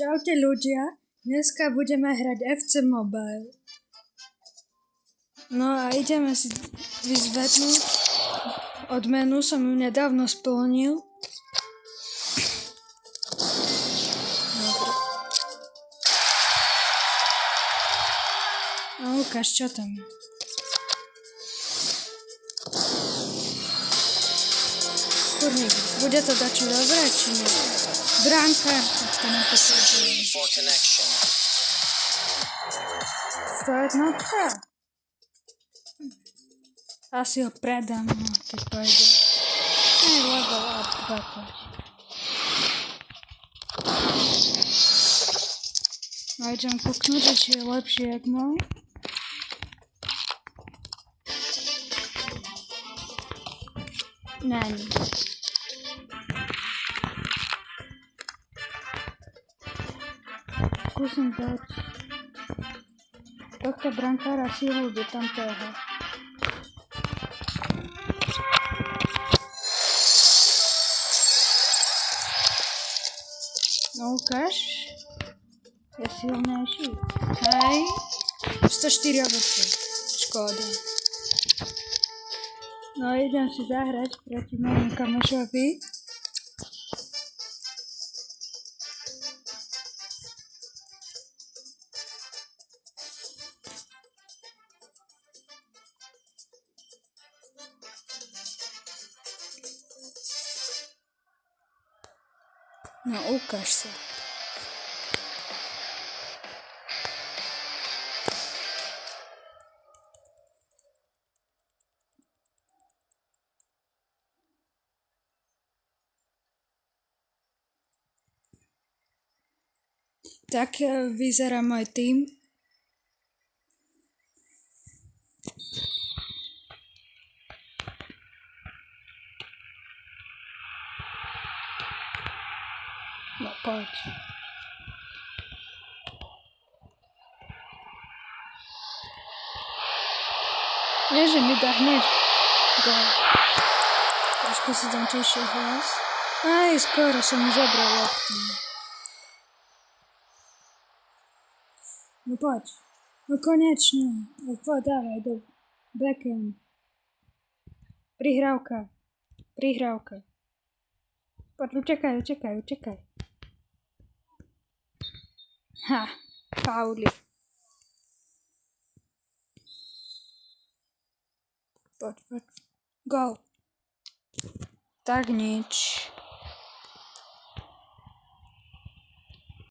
Čaute ľudia, dneska budeme hrať FC Mobile. No a ideme si vyzvednúť. Odmenu som ju nedávno splnil. Dobre. No ukáž, čo tam je. Kurník, bude to dačo dobré, či nie? Brankár, tak to nepotrebujem. To jednotka? Asi ho predám, no, keď pôjde. Level up 20. No idem kúknúť, či je lepšie jak môj. Není. Skúsim dať tohto brankára silu do tamtého. No ukáž. Je silnejší. Hej. 104 obočí. Škoda. No idem si zahrať proti môjmu kamošovi. No ukáž sa. Tak vyzerá môj tím. No poď. Nie, že mi dá hneď gól. Trošku si tam tišie hlas. Aj, skoro som mu zobral loptu. No poď. No konečne. No poď, dávaj do Beckham. Prihrávka. Poď, utekaj. Ha, fauli. Poď. Gól. Tak nič.